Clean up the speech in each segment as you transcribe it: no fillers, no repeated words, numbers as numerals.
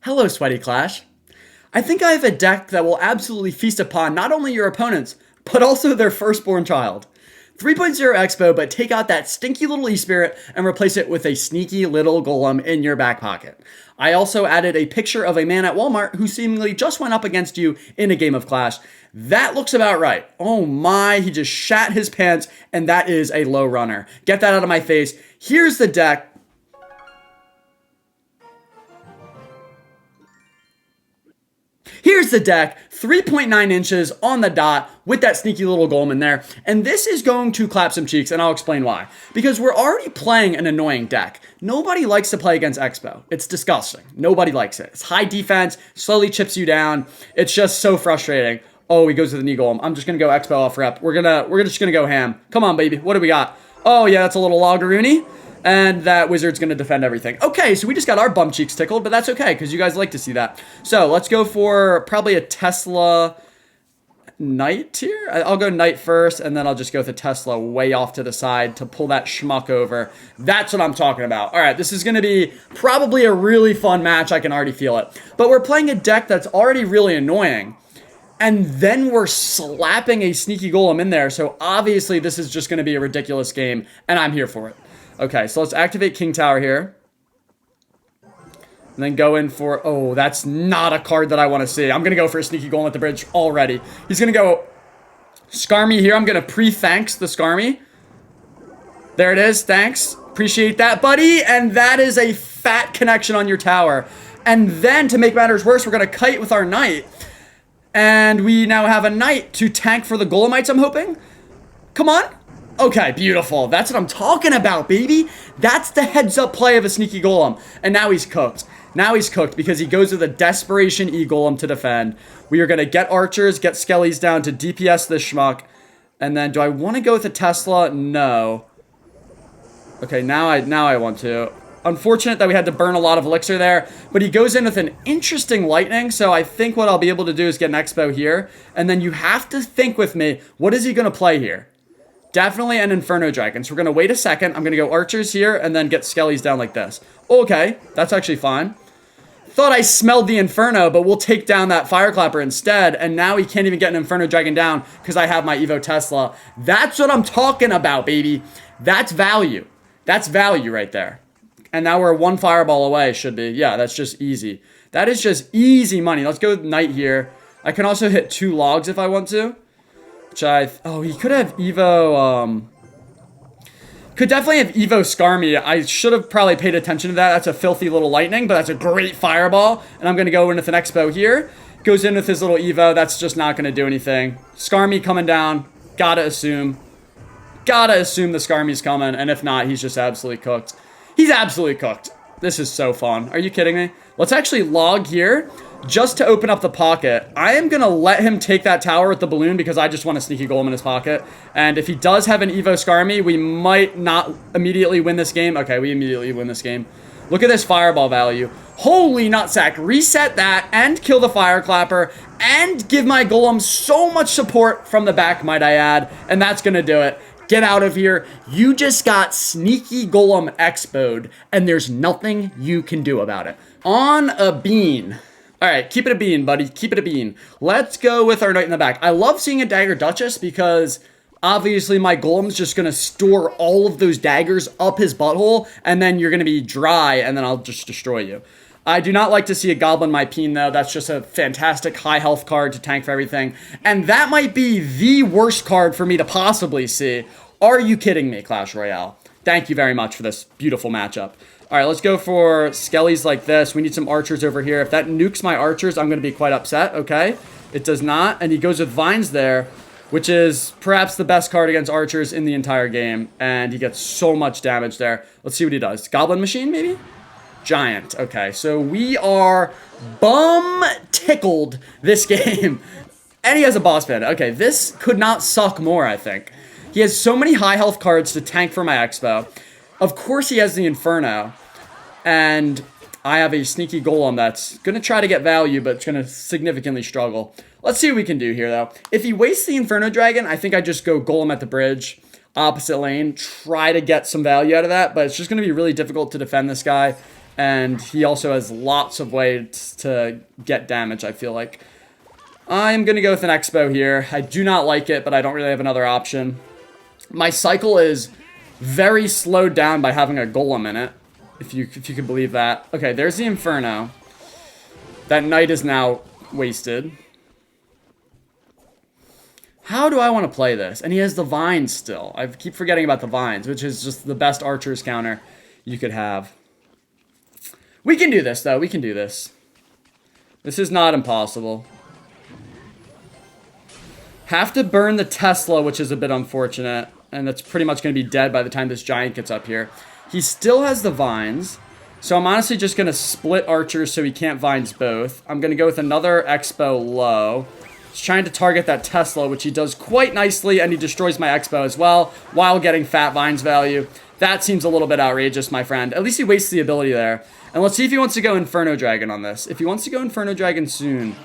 Hello, Sweaty Clash. I think I have a deck that will absolutely feast upon not only your opponents, but also their firstborn child. 3.0 Expo, but take out that stinky little E-Spirit and replace it with a sneaky little golem in your back pocket. I also added a picture of a man at Walmart who seemingly just went up against you in a game of Clash. That looks about right. Oh my, he just shat his pants, and that is a low runner. Get that out of my face. Here's the deck. Here's the deck, 3.9 inches on the dot with that sneaky little golem in there. And this is going to clap some cheeks, and I'll explain why. Because we're already playing an annoying deck. Nobody likes to play against Expo. It's disgusting. Nobody likes it. It's high defense, slowly chips you down. It's just so frustrating. Oh, he goes with the knee golem. I'm just going to go Expo off rep. We're just going to go ham. Come on, baby. What do we got? Oh, yeah, that's a little Loggeroonie. And that wizard's going to defend everything. Okay, so we just got our bum cheeks tickled, but that's okay, because you guys like to see that. So let's go for probably a Tesla Knight here. I'll go Knight first, and then I'll just go with a Tesla way off to the side to pull that schmuck over. That's what I'm talking about. All right, this is going to be probably a really fun match. I can already feel it. But we're playing a deck that's already really annoying. And then we're slapping a sneaky golem in there. So obviously this is just going to be a ridiculous game, and I'm here for it. Okay, so let's activate King Tower here. And then go in for... Oh, that's not a card that I want to see. I'm going to go for a sneaky golem at the bridge already. He's going to go Skarmy here. I'm going to pre-thanks the Skarmy. There it is. Thanks. Appreciate that, buddy. And that is a fat connection on your tower. And then, to make matters worse, we're going to kite with our knight. And we now have a knight to tank for the golemites, I'm hoping. Come on. Okay, beautiful. That's what I'm talking about, baby. That's the heads-up play of a sneaky golem. And now he's cooked. Now he's cooked because he goes with a desperation E-golem to defend. We are going to get archers, get skellies down to DPS this schmuck. And then, do I want to go with a Tesla? No. Okay, now I want to. Unfortunate that we had to burn a lot of elixir there, but he goes in with an interesting lightning, so I think what I'll be able to do is get an Expo here. And then you have to think with me, what is he going to play here? Definitely an Inferno Dragon. So we're going to wait a second. I'm going to go archers here and then get skellies down like this. Okay, that's actually fine. Thought I smelled the Inferno, but we'll take down that Fireclapper instead. And now he can't even get an Inferno Dragon down because I have my Evo Tesla. That's what I'm talking about, baby. That's value. That's value right there. And now we're one fireball away, should be. Yeah, that's just easy. That is just easy money. Let's go with Knight here. I can also hit 2 logs if I want to. Oh, he could have Evo, could definitely have Evo Skarmy. I should have probably paid attention to that. That's a filthy little lightning, but that's a great fireball. And I'm going to go in with an Expo here. Goes in with his little Evo. That's just not going to do anything. Skarmy coming down. Gotta assume. Gotta assume the Skarmy's coming. And if not, he's just absolutely cooked. He's absolutely cooked. This is so fun. Are you kidding me? Let's actually log here. Just to open up the pocket, I am going to let him take that tower with the balloon because I just want a sneaky golem in his pocket. And if he does have an Evo Skarmy, we might not immediately win this game. Okay, we immediately win this game. Look at this fireball value. Holy nutsack. Reset that and kill the Fireclapper and give my golem so much support from the back, might I add. And that's going to do it. Get out of here. You just got sneaky golem expoed, and there's nothing you can do about it. On a bean. All right, keep it a bean, buddy. Keep it a bean. Let's go with our knight in the back. I love seeing a Dagger Duchess because obviously my golem's just going to store all of those daggers up his butthole, and then you're going to be dry, and then I'll just destroy you. I do not like to see a Goblin My Peen, though. That's just a fantastic high health card to tank for everything. And that might be the worst card for me to possibly see. Are you kidding me, Clash Royale? Thank you very much for this beautiful matchup. All right, let's go for skellies like this. We need some archers over here. If that nukes my archers, I'm going to be quite upset, okay? It does not, and he goes with vines there, which is perhaps the best card against archers in the entire game, and he gets so much damage there. Let's see what he does. Goblin Machine, maybe? Giant. Okay, so we are bum-tickled this game. And he has a boss band. Okay, this could not suck more, I think. He has so many high health cards to tank for my Expo. Of course he has the Inferno. And I have a sneaky golem that's going to try to get value, but it's going to significantly struggle. Let's see what we can do here, though. If he wastes the Inferno Dragon, I think I just go golem at the bridge, opposite lane, try to get some value out of that, but it's just going to be really difficult to defend this guy. And he also has lots of ways to get damage, I feel like. I'm going to go with an Expo here. I do not like it, but I don't really have another option. My cycle is very slowed down by having a Golem in it, if you can believe that. Okay, there's the Inferno. That Knight is now wasted. How do I want to play this? And he has the Vines still. I keep forgetting about the Vines, which is just the best Archer's counter you could have. We can do this, though. We can do this. This is not impossible. Have to burn the Tesla, which is a bit unfortunate. And that's pretty much going to be dead by the time this Giant gets up here. He still has the Vines. So I'm honestly just going to split Archers so he can't Vines both. I'm going to go with another Expo low. He's trying to target that Tesla, which he does quite nicely. And he destroys my Expo as well, while getting fat Vines value. That seems a little bit outrageous, my friend. At least he wastes the ability there. And let's see if he wants to go Inferno Dragon on this. If he wants to go Inferno Dragon soon.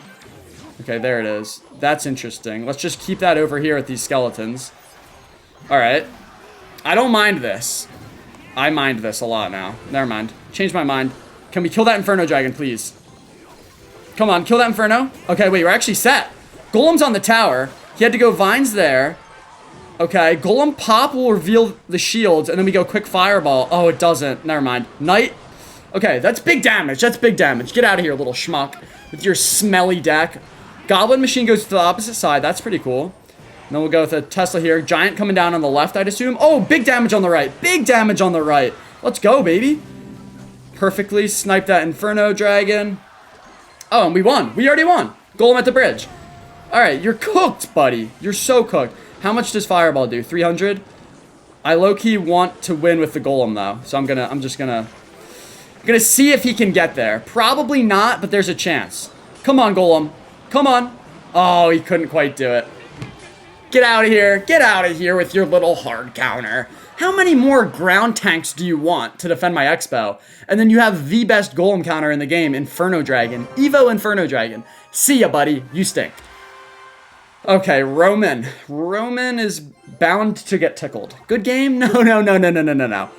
Okay, there it is. That's interesting. Let's just keep that over here with these skeletons. Alright. I don't mind this. I mind this a lot now. Never mind. Change my mind. Can we kill that Inferno Dragon, please? Come on, kill that Inferno. Okay, wait, we're actually set. Golem's on the tower. He had to go Vines there. Okay, Golem pop will reveal the shields, and then we go quick Fireball. Oh, it doesn't. Never mind. Knight. Okay, that's big damage. That's big damage. Get out of here, little schmuck, with your smelly deck. Goblin Machine goes to the opposite side. That's pretty cool. And then we'll go with a Tesla here. Giant coming down on the left, I'd assume. Oh, big damage on the right. Big damage on the right. Let's go, baby. Perfectly sniped that Inferno Dragon. Oh, and we won. We already won. Golem at the bridge. All right, you're cooked, buddy. You're so cooked. How much does Fireball do? 300? I low-key want to win with the Golem, though. So I'm just gonna see if he can get there. Probably not, but there's a chance. Come on, Golem. Come on. Oh, he couldn't quite do it. Get out of here. Get out of here with your little hard counter. How many more ground tanks do you want to defend my Expo? And then you have the best Golem counter in the game, Inferno Dragon. Evo Inferno Dragon. See ya, buddy. You stink. Okay, Roman. Roman is bound to get tickled. Good game? No.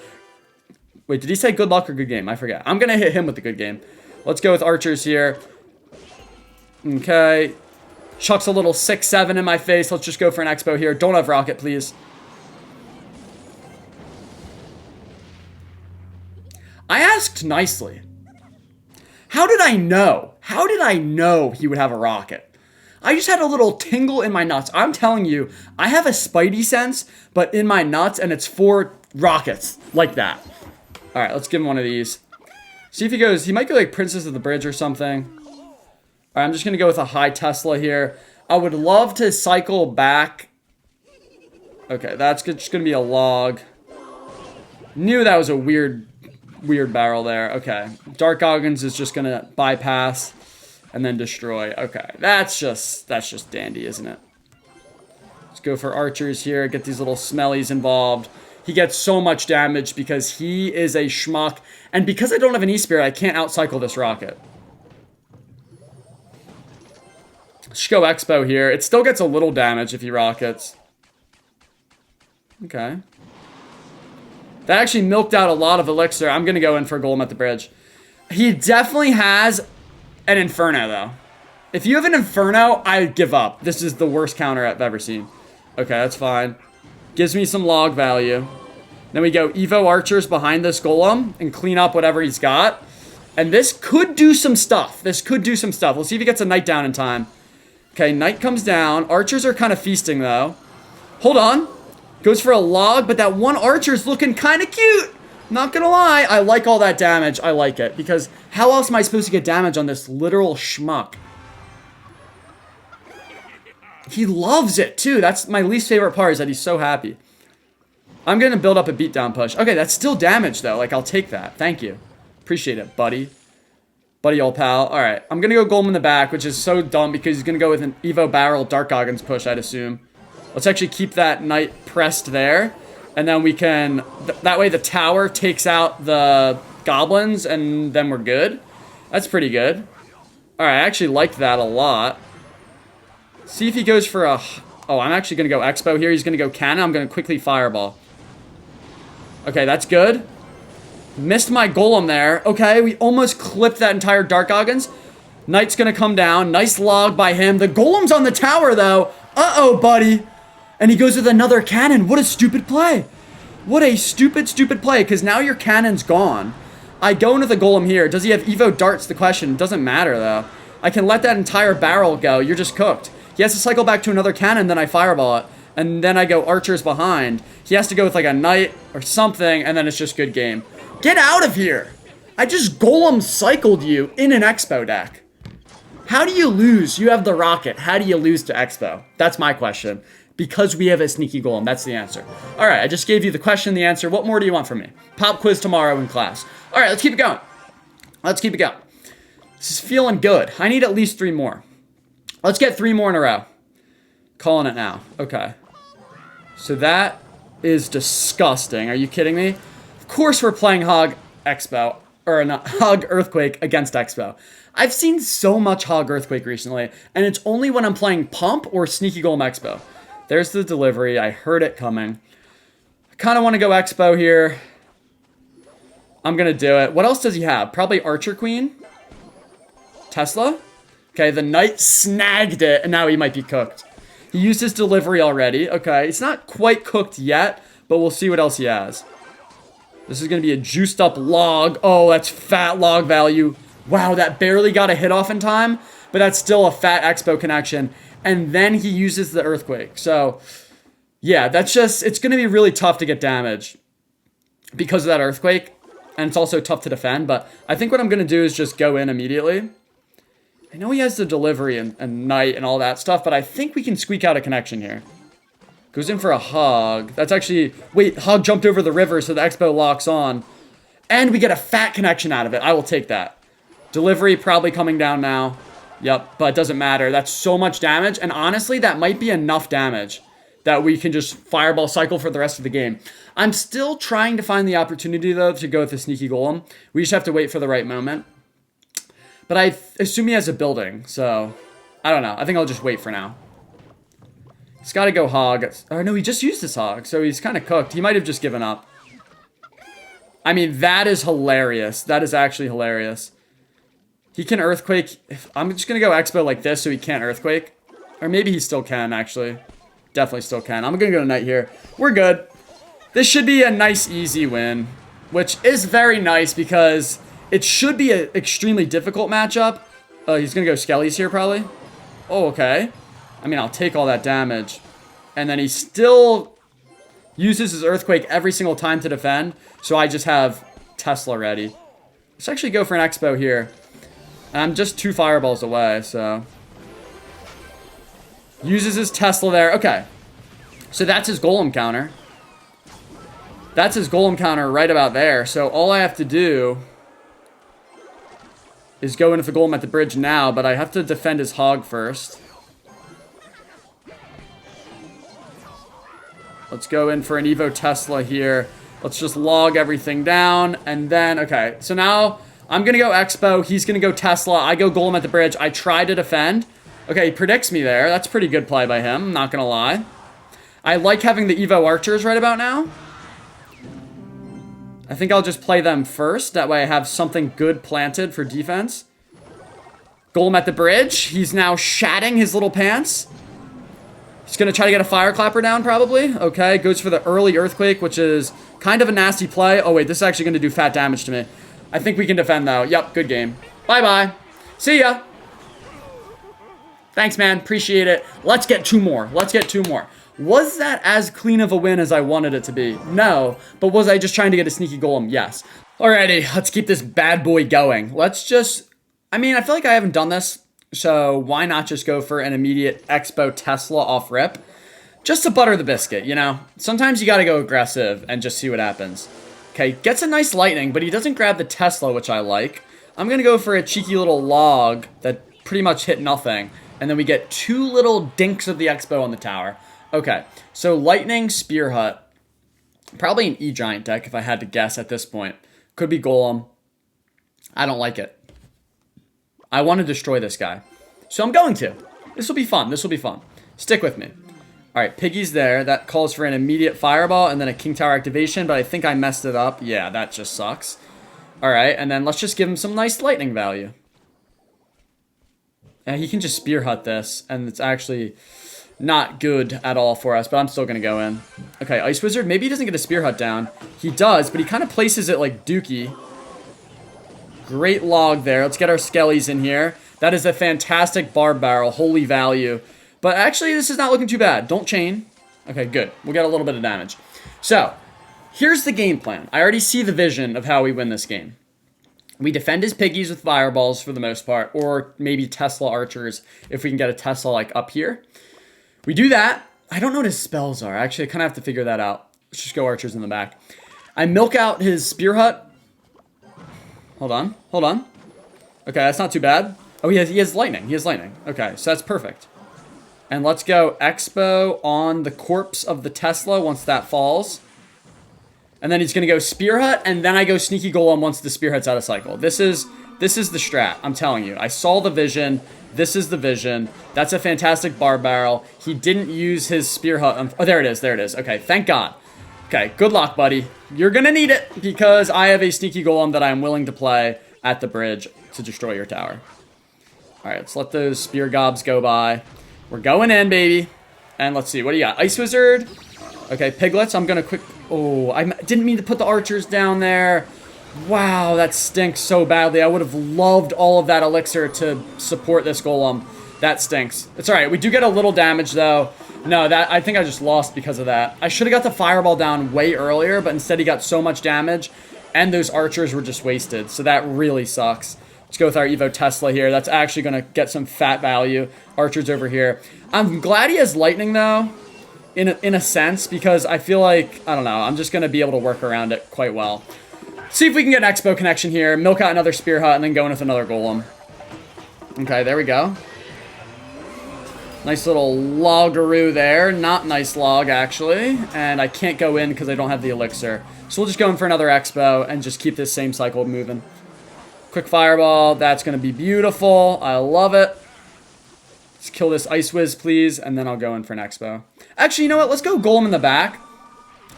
Wait, did he say good luck or good game? I forget. I'm going to hit him with the good game. Let's go with Archers here. Okay. Chucks a little 6-7 in my face. Let's just go for an Expo here. Don't have Rocket, please. I asked nicely. How did I know? How did I know he would have a Rocket? I just had a little tingle in my nuts. I'm telling you, I have a spidey sense, but in my nuts, and it's for rockets. Like that. Alright, let's give him one of these. See if he goes, he might go like Princess of the Bridge or something. Alright, I'm just going to go with a high Tesla here. I would love to cycle back. Okay, that's just going to be a log. Knew that was a weird barrel there. Okay, Dark Goggins is just going to bypass. And then destroy. Okay, that's just dandy, isn't it? Let's go for Archers here. Get these little smellies involved. He gets so much damage because he is a schmuck. And because I don't have an E-Spirit, I can't outcycle this Rocket. Let's go Expo here. It still gets a little damage if he Rockets. Okay. That actually milked out a lot of Elixir. I'm going to go in for a Golem at the bridge. He definitely has an Inferno, though. If you have an Inferno, I give up. This is the worst counter I've ever seen. Okay, that's fine. Gives me some log value. Then we go Evo Archers behind this Golem and clean up whatever he's got. And this could do some stuff. Let's see if he gets a Knight down in time. Okay, Knight comes down. Archers are kind of feasting, though. Hold on. Goes for a log, but that one Archer's looking kind of cute. Not gonna lie, I like all that damage. I like it, because how else am I supposed to get damage on this literal schmuck? He loves it, too. That's my least favorite part, is that he's so happy. I'm gonna build up a beatdown push. Okay, that's still damage, though. Like, I'll take that. Thank you. Appreciate it, buddy. Buddy, old pal. Alright, I'm gonna go Golem in the back, which is so dumb, because he's gonna go with an Evo Barrel Dark Goggins push, I'd assume. Let's actually keep that Knight pressed there. And then we can, that way the tower takes out the goblins, and then we're good. That's pretty good. Alright, I actually liked that a lot. See if he goes for a, oh, I'm actually going to go Expo here. He's going to go Cannon. I'm going to quickly Fireball. Okay, that's good. Missed my golem there. Okay, we almost clipped that entire Dark Goggins. Knight's gonna come down. Nice log by him. The golem's on the tower, though. Uh-oh, buddy. And he goes with another cannon. What a stupid play. What a stupid, stupid play, because now your cannon's gone. I go into the golem here. Does he have Evo darts? The question. Doesn't matter, though. I can let that entire barrel go. You're just cooked. He has to cycle back to another cannon, then I fireball it. And then I go archers behind. He has to go with like a knight or something, and then it's just good game. Get out of here! I just golem cycled you in an Expo deck. How do you lose? You have the rocket. How do you lose to Expo? That's my question. Because we have a sneaky golem. That's the answer. All right, I just gave you the question, the answer. What more do you want from me? Pop quiz tomorrow in class. All right, let's keep it going. Let's keep it going. This is feeling good. I need at least 3 more. Let's get 3 more in a row. Calling it now. Okay. So that is disgusting. Are you kidding me? Of course we're playing Hog Expo. Or not, Hog Earthquake against Expo. I've seen so much Hog Earthquake recently, and it's only when I'm playing Pump or Sneaky Golem Expo. There's the delivery. I heard it coming. I kind of want to go Expo here. I'm going to do it. What else does he have? Probably Archer Queen? Tesla? Okay, the Knight snagged it, and now he might be cooked. He used his delivery already. Okay, it's not quite cooked yet, but we'll see what else he has. This is going to be a juiced up log. Oh, that's fat log value. Wow, that barely got a hit off in time, but that's still a fat Expo connection. And then he uses the Earthquake. So, yeah, that's just, it's going to be really tough to get damage because of that Earthquake. And it's also tough to defend, but I think what I'm going to do is just go in immediately. I know he has the delivery and Knight and all that stuff, but I think we can squeak out a connection here. Goes in for a Hog. That's actually... Wait, Hog jumped over the river, so the Expo locks on. And we get a fat connection out of it. I will take that. Delivery probably coming down now. Yep, but it doesn't matter. That's so much damage. And honestly, that might be enough damage that we can just fireball cycle for the rest of the game. I'm still trying to find the opportunity, though, to go with the Sneaky Golem. We just have to wait for the right moment. But I assume he has a building, so... I don't know. I think I'll just wait for now. He's got to go Hog. Oh, no, he just used his Hog, so he's kind of cooked. He might have just given up. I mean, that is hilarious. That is actually hilarious. He can Earthquake. I'm just going to go Expo like this so he can't Earthquake. Or maybe he still can, actually. Definitely still can. I'm going to go Knight here. We're good. This should be a nice, easy win. Which is very nice because it should be an extremely difficult matchup. He's going to go Skellies here, probably. Oh, okay. I mean, I'll take all that damage. And then he still uses his Earthquake every single time to defend. So I just have Tesla ready. Let's actually go for an Expo here. And I'm just 2 fireballs away, so... Uses his Tesla there. Okay. So that's his Golem counter. That's his Golem counter right about there. So all I have to do is go into the Golem at the bridge now, but I have to defend his Hog first. Let's go in for an Evo Tesla here. Let's just log everything down. And then, okay. So now I'm going to go Expo. He's going to go Tesla. I go Golem at the bridge. I try to defend. Okay, he predicts me there. That's pretty good play by him. I'm not going to lie. I like having the Evo Archers right about now. I think I'll just play them first. That way I have something good planted for defense. Golem at the bridge. He's now shatting his little pants. He's going to try to get a Fire Clapper down, probably. Okay, goes for the early Earthquake, which is kind of a nasty play. Oh, wait, this is actually going to do fat damage to me. I think we can defend, though. Yep, good game. Bye-bye. See ya. Thanks, man. Appreciate it. Let's get 2 more. Let's get 2 more. Was that as clean of a win as I wanted it to be? No. But was I just trying to get a sneaky golem? Yes. Alrighty, let's keep this bad boy going. Let's just... I mean, I feel like I haven't done this. So why not just go for an immediate Expo Tesla off rip? Just to butter the biscuit, you know? Sometimes you gotta go aggressive and just see what happens. Okay, gets a nice lightning, but he doesn't grab the Tesla, which I like. I'm gonna go for a cheeky little log that pretty much hit nothing. And then we get 2 little dinks of the Expo on the tower. Okay, so lightning, Spear Hut. Probably an E-Giant deck if I had to guess at this point. Could be Golem. I don't like it. I want to destroy this guy. So I'm going to. This will be fun. This will be fun. Stick with me. Alright, Piggy's there. That calls for an immediate fireball and then a King Tower activation, but I think I messed it up. Yeah, that just sucks. Alright, and then let's just give him some nice lightning value. And he can just Spear Hut this, and it's actually not good at all for us, but I'm still going to go in. Okay, Ice Wizard, maybe he doesn't get a Spear Hut down. He does, but he kind of places it like Dookie. Great log there. Let's get our Skellies in here. That is a fantastic Barb Barrel. Holy value. But actually, this is not looking too bad. Don't chain. Okay, good. We'll get a little bit of damage. So, here's the game plan. I already see the vision of how we win this game. We defend his Piggies with fireballs for the most part, or maybe Tesla archers if we can get a Tesla like up here. We do that. I don't know what his spells are. Actually, I kind of have to figure that out. Let's just go archers in the back. I milk out his Spear Hut. Hold on. Hold on. Okay, that's not too bad. Oh, he has lightning. He has lightning. Okay, so that's perfect. And let's go Expo on the corpse of the Tesla once that falls. And then he's going to go Spear Hut, and then I go Sneaky Golem once the Spear Hut's out of cycle. This is the strat, I'm telling you. I saw the vision. This is the vision. That's a fantastic Barb Barrel. He didn't use his Spear Hut. Oh, there it is. There it is. Okay, thank God. Okay, good luck, buddy. You're going to need it because I have a Sneaky Golem that I am willing to play at the bridge to destroy your tower. All right, let's let those Spear Gobs go by. We're going in, baby. And let's see. What do you got? Ice Wizard. Okay, Piglets. I'm going to quick... Oh, I didn't mean to put the archers down there. Wow, that stinks so badly. I would have loved all of that elixir to support this golem. That stinks. It's all right. We do get a little damage, though. No, I think I just lost because of that. I should have got the fireball down way earlier, but instead he got so much damage, and those archers were just wasted. So that really sucks. Let's go with our Evo Tesla here. That's actually going to get some fat value. Archers over here. I'm glad he has lightning, though, in a sense, because I feel like, I don't know, I'm just going to be able to work around it quite well. See if we can get an Expo connection here, milk out another Spear Hut, and then go in with another Golem. Okay, there we go. Nice little logaroo there. Not nice log, actually. And I can't go in because I don't have the elixir. So we'll just go in for another Expo and just keep this same cycle moving. Quick fireball. That's going to be beautiful. I love it. Let's kill this Ice Wiz, please, and then I'll go in for an Expo. Actually, you know what? Let's go Golem in the back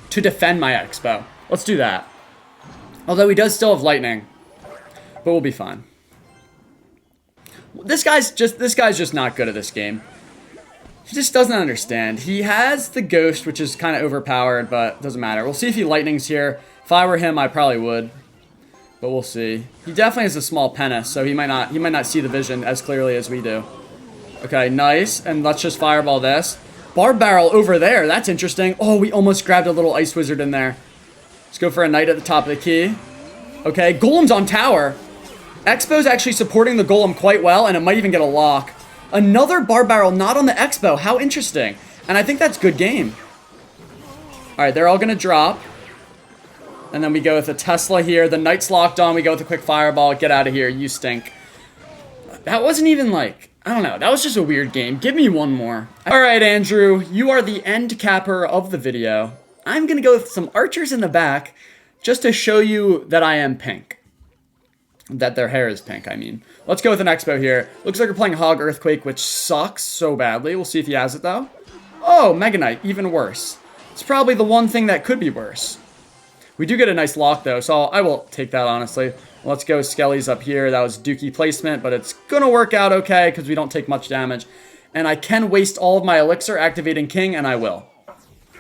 to defend my Expo. Let's do that. Although he does still have lightning, but we'll be fine. This guy's just not good at this game. He just doesn't understand. He has the Ghost, which is kind of overpowered, but doesn't matter. We'll see if he lightnings here. If I were him, I probably would, but we'll see. He definitely has a small penis, so he might not see the vision as clearly as we do. Okay, nice. And let's just fireball this. Barb Barrel over there. That's interesting. Oh, we almost grabbed a little Ice Wizard in there. Let's go for a Knight at the top of the key. Okay, Golem's on tower. Expo's actually supporting the Golem quite well, and it might even get a lock. Another Barb Barrel not on the Expo. How interesting. And I think that's good game. Alright, they're all going to drop. And then we go with a Tesla here. The Knight's locked on. We go with a quick fireball. Get out of here. You stink. That wasn't even like... I don't know. That was just a weird game. Give me one more. Alright, Andrew. You are the end capper of the video. I'm going to go with some archers in the back just to show you that I am pink. That their hair is pink, I mean. Let's go with an Expo here. Looks like we're playing Hog Earthquake, which sucks so badly. We'll see if he has it, though. Oh, Mega Knight. Even worse. It's probably the one thing that could be worse. We do get a nice lock, though, so I will take that, honestly. Let's go Skellies up here. That was Dookie placement, but it's going to work out okay because we don't take much damage. And I can waste all of my elixir activating King, and I will.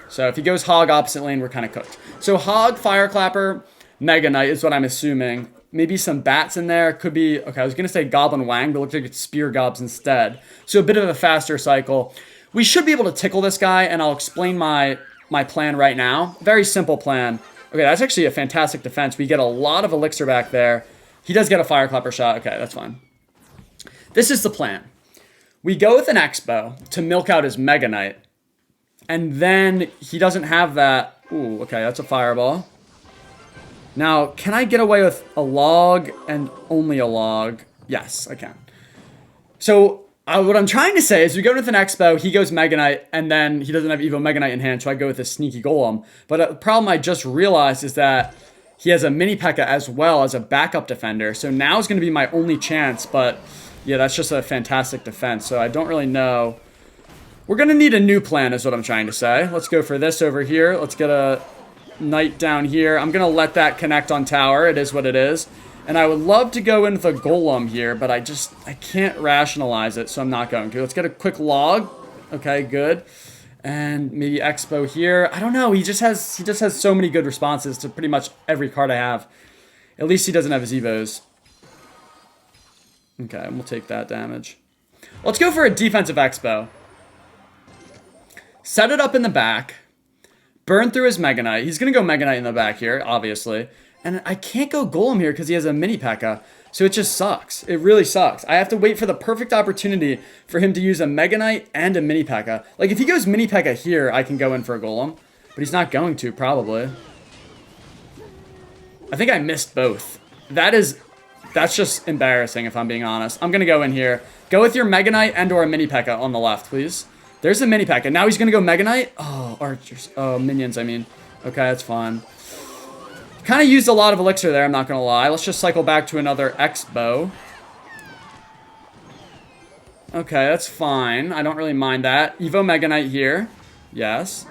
So if he goes Hog opposite lane, we're kind of cooked. So Hog, Fireclapper, Mega Knight is what I'm assuming. Maybe some bats in there. Could be, okay, I was going to say Goblin Wang, but it looks like it's Spear Gobs instead. So a bit of a faster cycle. We should be able to tickle this guy, and I'll explain my plan right now. Very simple plan. Okay, that's actually a fantastic defense. We get a lot of elixir back there. He does get a Fireclapper shot. Okay, that's fine. This is the plan. We go with an Expo to milk out his Mega Knight. And then he doesn't have that. Ooh, okay, that's a fireball. Now, can I get away with a log and only a log? Yes, I can. So, what I'm trying to say is we go with an Expo, he goes Mega Knight, and then he doesn't have Evo Mega Knight in hand, so I go with a Sneaky Golem. But the problem I just realized is that he has a Mini P.E.K.K.A as well as a backup defender. So now is going to be my only chance, but yeah, that's just a fantastic defense. So I don't really know We're going to need a new plan is what I'm trying to say. Let's go for this over here. Let's get a knight down here. I'm going to let that connect on tower. It is what it is. And I would love to go in with a golem here, but I can't rationalize it, so I'm not going to. Let's get a quick log. Okay, good. And maybe Expo here. I don't know. He just has so many good responses to pretty much every card I have. At least he doesn't have his Evos. Okay, and we'll take that damage. Let's go for a defensive Expo. Set it up in the back. Burn through his Mega Knight. He's going to go Mega Knight in the back here, obviously. And I can't go Golem here because he has a mini P.E.K.K.A. So it just sucks. It really sucks. I have to wait for the perfect opportunity for him to use a Mega Knight and a mini P.E.K.K.A. Like, if he goes mini P.E.K.K.A. here, I can go in for a Golem. But he's not going to, probably. I think I missed both. That's just embarrassing, if I'm being honest. I'm going to go in here. Go with your Mega Knight and or a mini P.E.K.K.A. on the left, please. There's a mini P.E.K.K.A. Now he's going to go Mega Knight. Oh, archers. Oh, minions, I mean. Okay, that's fine. Kind of used a lot of elixir there, I'm not going to lie. Let's just cycle back to another Expo. Okay, that's fine. I don't really mind that. Evo Mega Knight here. Yes.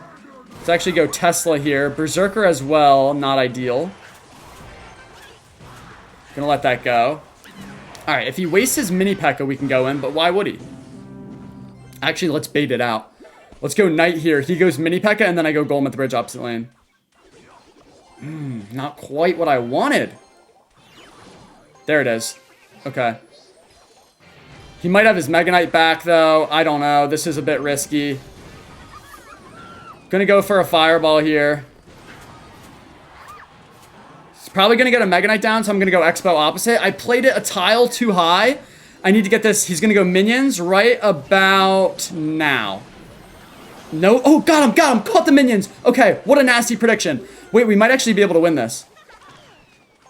Let's actually go Tesla here. Berserker as well. Not ideal. Gonna let that go. Alright, if he wastes his mini P.E.K.K.A, we can go in, but why would he? Actually, let's bait it out. Let's go Knight here. He goes mini P.E.K.K.A, and then I go Golem at the bridge opposite lane. Not quite what I wanted. There it is. Okay. He might have his Mega Knight back, though. I don't know. This is a bit risky. Gonna go for a Fireball here. He's probably gonna get a Mega Knight down, so I'm gonna go Expo opposite. I played it a tile too high. I need to get this. He's gonna go minions right about now. No. Oh, got him. Caught the minions. Okay, what a nasty prediction. Wait, we might actually be able to win this.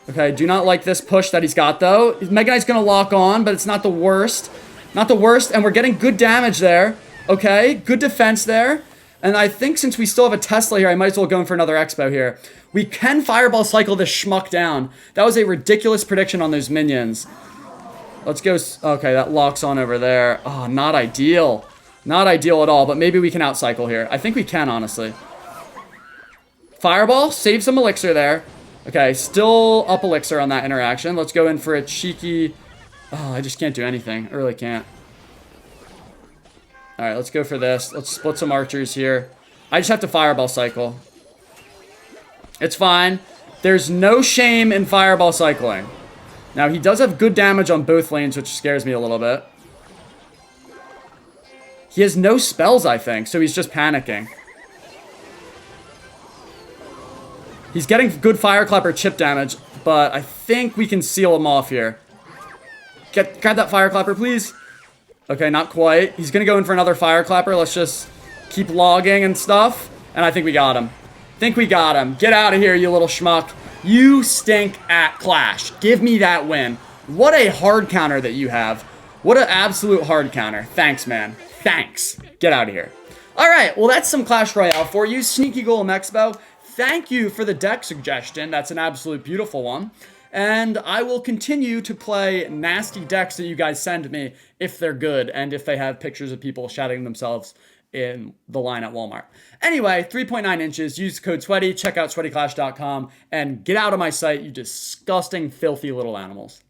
Okay, do not like this push that he's got, though. Mega Knight's gonna lock on, but it's not the worst. Not the worst, and we're getting good damage there. Okay, good defense there. And I think since we still have a Tesla here, I might as well go in for another Expo here. We can Fireball cycle this schmuck down. That was a ridiculous prediction on those minions. Let's go. Okay, that locks on over there. Oh, not ideal. Not ideal at all, but maybe we can outcycle here. I think we can, honestly. Fireball, save some elixir there. Okay, still up elixir on that interaction. Let's go in for a cheeky... Oh, I just can't do anything. I really can't. Alright, let's go for this. Let's split some archers here. I just have to Fireball cycle. It's fine. There's no shame in Fireball cycling. Now, he does have good damage on both lanes, which scares me a little bit. He has no spells, I think, so he's just panicking. He's getting good Fireclapper chip damage, but I think we can seal him off here. Grab that Fireclapper, please. Okay, not quite. He's gonna go in for another Fireclapper. Let's just keep logging and stuff. And I think we got him. Get out of here, you little schmuck. You stink at Clash. Give me that win. What a hard counter that you have. What an absolute hard counter. Thanks, man. Thanks. Get out of here. All right, well, that's some Clash Royale for you. Sneaky Golem Expo. Thank you for the deck suggestion. That's an absolute beautiful one. And I will continue to play nasty decks that you guys send me if they're good and if they have pictures of people shouting themselves in the line at Walmart. Anyway, 3.9 inches. Use code SWEATY. Check out sweatyclash.com and get out of my sight, you disgusting, filthy little animals.